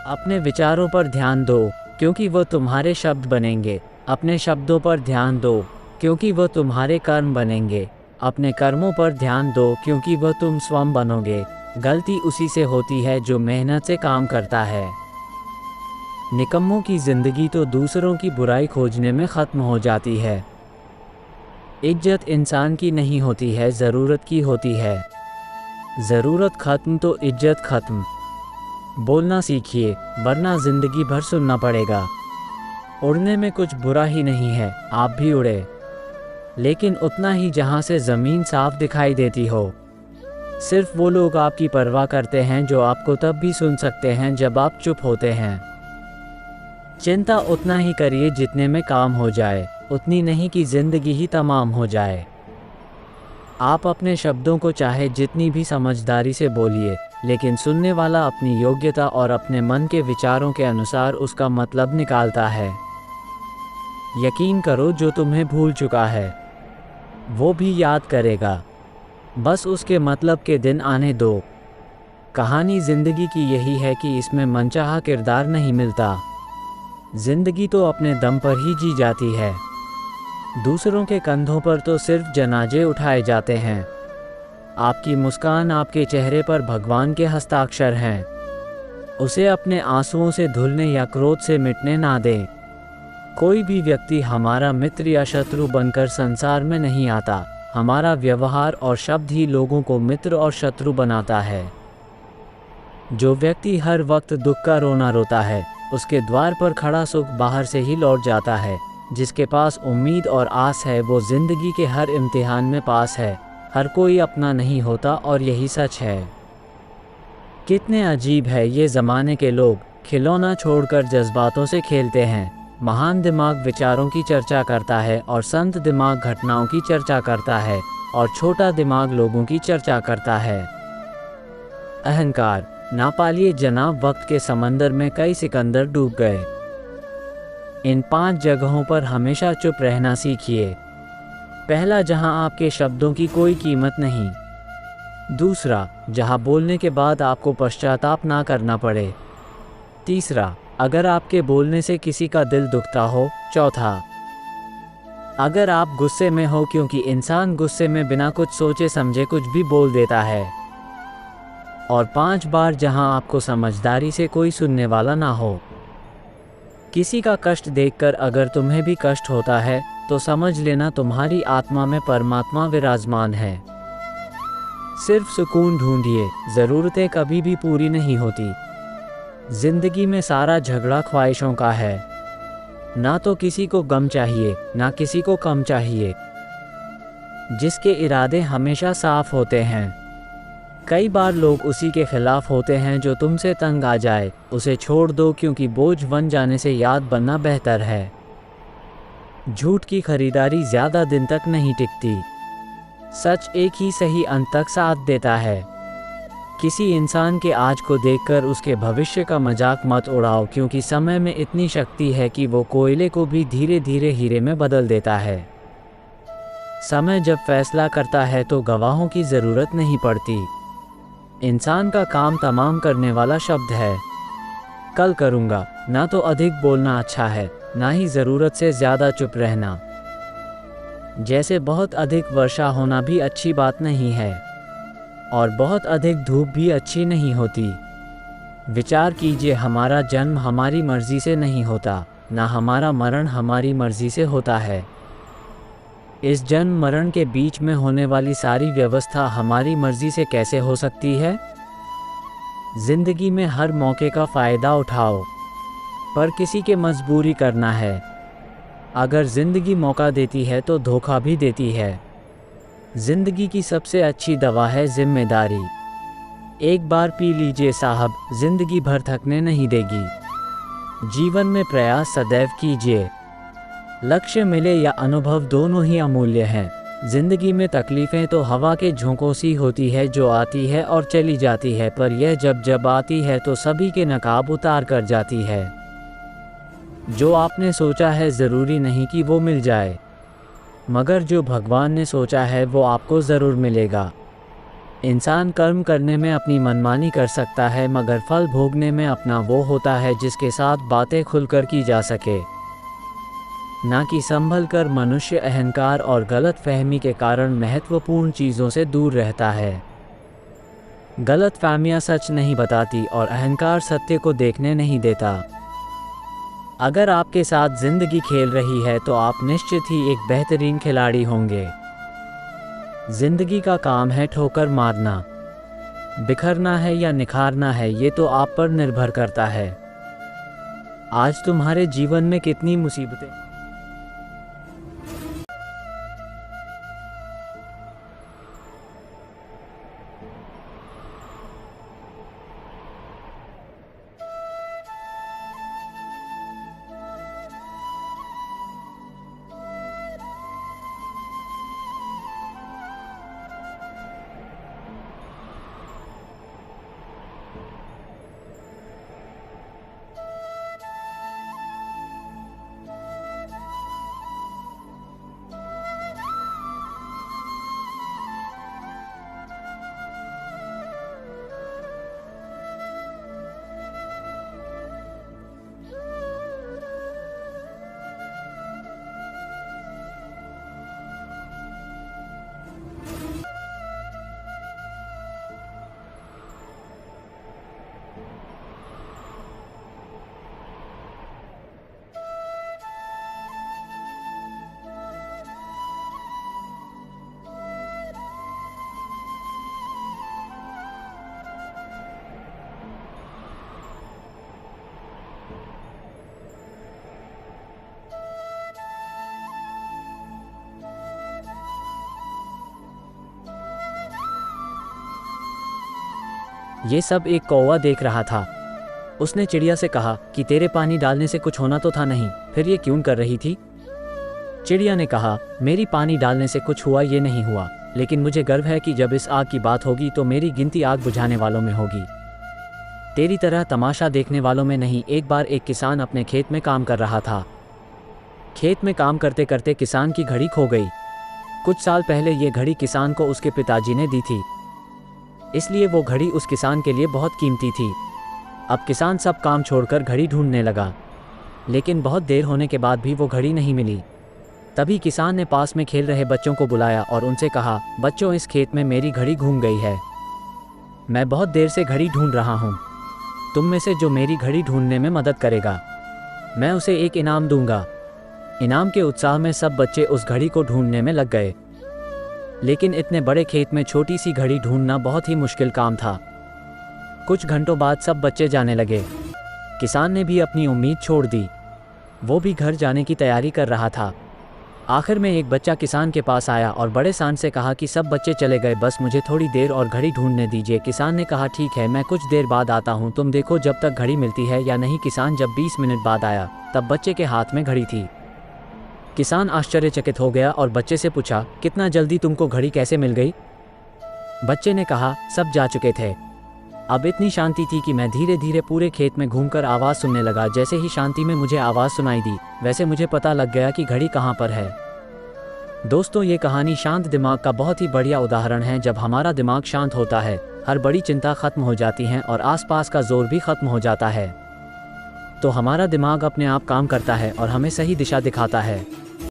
अपने विचारों पर ध्यान दो, क्योंकि वो तुम्हारे शब्द बनेंगे। अपने शब्दों पर ध्यान दो, क्योंकि वो तुम्हारे कर्म बनेंगे। अपने कर्मों पर ध्यान दो, क्योंकि वह तुम स्वयं बनोगे। गलती उसी से होती है जो मेहनत से काम करता है। निकम्मों की ज़िंदगी तो दूसरों की बुराई खोजने में ख़त्म हो जाती है। इज्जत इंसान की नहीं होती है, ज़रूरत की होती है। ज़रूरत ख़त्म तो इज्जत ख़त्म। बोलना सीखिए, वरना ज़िंदगी भर सुनना पड़ेगा। उड़ने में कुछ बुरा ही नहीं है, आप भी उड़े, लेकिन उतना ही जहाँ से ज़मीन साफ दिखाई देती हो। सिर्फ वो लोग आपकी परवाह करते हैं जो आपको तब भी सुन सकते हैं जब आप चुप होते हैं। चिंता उतना ही करिए जितने में काम हो जाए, उतनी नहीं कि ज़िंदगी ही तमाम हो जाए। आप अपने शब्दों को चाहे जितनी भी समझदारी से बोलिए, लेकिन सुनने वाला अपनी योग्यता और अपने मन के विचारों के अनुसार उसका मतलब निकालता है। यकीन करो, जो तुम्हें भूल चुका है वो भी याद करेगा, बस उसके मतलब के दिन आने दो। कहानी ज़िंदगी की यही है कि इसमें मनचाहा किरदार नहीं मिलता। ज़िंदगी तो अपने दम पर ही जी जाती है। दूसरों के कंधों पर तो सिर्फ जनाजे उठाए जाते हैं। आपकी मुस्कान, आपके चेहरे पर भगवान के हस्ताक्षर हैं। उसे अपने आंसुओं से धुलने या क्रोध से मिटने ना दें। कोई भी व्यक्ति हमारा मित्र या शत्रु बनकर संसार में नहीं आता। हमारा व्यवहार और शब्द ही लोगों को मित्र और शत्रु बनाता है। जो व्यक्ति हर वक्त दुख का रोना रोता है, उसके द्वार पर खड़ा सुख बाहर से ही लौट जाता है। जिसके पास उम्मीद और आस है, वो ज़िंदगी के हर इम्तिहान में पास है। हर कोई अपना नहीं होता, और यही सच है। कितने अजीब है ये ज़माने के लोग, खिलौना छोड़कर जज्बातों से खेलते हैं। महान दिमाग विचारों की चर्चा करता है, और संत दिमाग घटनाओं की चर्चा करता है, और छोटा दिमाग लोगों की चर्चा करता है। अहंकार ना पालिए जनाब, वक्त के समंदर में कई सिकंदर डूब गए। इन 5 जगहों पर हमेशा चुप रहना सीखिए। पहला, जहां आपके शब्दों की कोई कीमत नहीं। दूसरा, जहां बोलने के बाद आपको पश्चाताप ना करना पड़े। तीसरा, अगर आपके बोलने से किसी का दिल दुखता हो। चौथा, अगर आप गुस्से में हो, क्योंकि इंसान गुस्से में बिना कुछ सोचे समझे कुछ भी बोल देता है। और 5 बार, जहां आपको समझदारी से कोई सुनने वाला ना हो। किसी का कष्ट देखकर अगर तुम्हें भी कष्ट होता है, तो समझ लेना तुम्हारी आत्मा में परमात्मा विराजमान है। सिर्फ सुकून ढूंढिए, ज़रूरतें कभी भी पूरी नहीं होती। ज़िंदगी में सारा झगड़ा ख्वाहिशों का है। ना तो किसी को गम चाहिए, ना किसी को कम चाहिए। जिसके इरादे हमेशा साफ होते हैं। कई बार लोग उसी के खिलाफ होते हैं जो तुमसे तंग आ जाए। उसे छोड़ दो, क्योंकि बोझ बन जाने से याद बनना बेहतर है। झूठ की खरीदारी ज़्यादा दिन तक नहीं टिकती। सच एक ही सही अंत तक साथ देता है। किसी इंसान के आज को देखकर उसके भविष्य का मजाक मत उड़ाओ, क्योंकि समय में इतनी शक्ति है कि वो कोयले को भी धीरे धीरे हीरे में बदल देता है। समय जब फैसला करता है तो गवाहों की ज़रूरत नहीं पड़ती। इंसान का काम तमाम करने वाला शब्द है। कल करूँगा, ना तो अधिक बोलना अच्छा है, ना ही ज़रूरत से ज़्यादा चुप रहना। जैसे बहुत अधिक वर्षा होना भी अच्छी बात नहीं है, और बहुत अधिक धूप भी अच्छी नहीं होती। विचार कीजिए, हमारा जन्म हमारी मर्ज़ी से नहीं होता, ना हमारा मरण हमारी मर्ज़ी से होता है। इस जन्म मरण के बीच में होने वाली सारी व्यवस्था हमारी मर्ज़ी से कैसे हो सकती है? ज़िंदगी में हर मौके का फ़ायदा उठाओ, पर किसी के मजबूरी करना है। अगर ज़िंदगी मौका देती है तो धोखा भी देती है। ज़िंदगी की सबसे अच्छी दवा है ज़िम्मेदारी। एक बार पी लीजिए साहब, ज़िंदगी भर थकने नहीं देगी। जीवन में प्रयास सदैव कीजिए। लक्ष्य मिले या अनुभव, दोनों ही अमूल्य हैं। ज़िंदगी में तकलीफ़ें तो हवा के झोंकों सी होती है, जो आती है और चली जाती है, पर यह जब जब आती है तो सभी के नकाब उतार कर जाती है। जो आपने सोचा है ज़रूरी नहीं कि वो मिल जाए, मगर जो भगवान ने सोचा है वो आपको ज़रूर मिलेगा। इंसान कर्म करने में अपनी मनमानी कर सकता है, मगर फल भोगने में अपना वो होता है जिसके साथ बातें खुलकर की जा सके, ना कि संभल कर। मनुष्य अहंकार और गलत फहमी के कारण महत्वपूर्ण चीज़ों से दूर रहता है। गलत फहमियाँ सच नहीं बताती और अहंकार सत्य को देखने नहीं देता। अगर आपके साथ ज़िंदगी खेल रही है तो आप निश्चित ही एक बेहतरीन खिलाड़ी होंगे। ज़िंदगी का काम है ठोकर मारना, बिखरना है या निखारना है, ये तो आप पर निर्भर करता है। आज तुम्हारे जीवन में कितनी मुसीबतें ये सब एक कौवा देख रहा था। उसने चिड़िया से कहा कि तेरे पानी डालने से कुछ होना तो था नहीं, फिर ये क्यों कर रही थी? चिड़िया ने कहा, मेरी पानी डालने से कुछ हुआ ये नहीं हुआ, लेकिन मुझे गर्व है कि जब इस आग की बात होगी तो मेरी गिनती आग बुझाने वालों में होगी, तेरी तरह तमाशा देखने वालों में नहीं। एक बार एक किसान अपने खेत में काम कर रहा था। खेत में काम करते करते किसान की घड़ी खो गई। कुछ साल पहले ये घड़ी किसान को उसके पिताजी ने दी थी, इसलिए वो घड़ी उस किसान के लिए बहुत कीमती थी। अब किसान सब काम छोड़कर घड़ी ढूंढने लगा, लेकिन बहुत देर होने के बाद भी वो घड़ी नहीं मिली। तभी किसान ने पास में खेल रहे बच्चों को बुलाया और उनसे कहा, बच्चों, इस खेत में मेरी घड़ी घूम गई है। मैं बहुत देर से घड़ी ढूंढ रहा हूँ। तुम में से जो मेरी घड़ी ढूंढने में मदद करेगा, मैं उसे एक इनाम दूंगा। इनाम के उत्साह में सब बच्चे उस घड़ी को ढूंढने में लग गए, लेकिन इतने बड़े खेत में छोटी सी घड़ी ढूंढना बहुत ही मुश्किल काम था। कुछ घंटों बाद सब बच्चे जाने लगे। किसान ने भी अपनी उम्मीद छोड़ दी, वो भी घर जाने की तैयारी कर रहा था। आखिर में एक बच्चा किसान के पास आया और बड़े शान से कहा कि सब बच्चे चले गए, बस मुझे थोड़ी देर और घड़ी ढूंढने दीजिए। किसान ने कहा, ठीक है, मैं कुछ देर बाद आता हूँ, तुम देखो जब तक घड़ी मिलती है या नहीं। किसान जब 20 मिनट बाद आया तब बच्चे के हाथ में घड़ी थी। किसान आश्चर्यचकित हो गया और बच्चे से पूछा, कितना जल्दी तुमको घड़ी कैसे मिल गई? बच्चे ने कहा, सब जा चुके थे। अब इतनी शांति थी कि मैं धीरे धीरे पूरे खेत में घूमकर आवाज़ सुनने लगा। जैसे ही शांति में मुझे आवाज़ सुनाई दी, वैसे मुझे पता लग गया कि घड़ी कहाँ पर है। दोस्तों, ये कहानी शांत दिमाग का बहुत ही बढ़िया उदाहरण है। जब हमारा दिमाग शांत होता है, हर बड़ी चिंता खत्म हो जाती है और आसपास का जोर भी खत्म हो जाता है। तो हमारा दिमाग अपने आप काम करता है और हमें सही दिशा दिखाता है।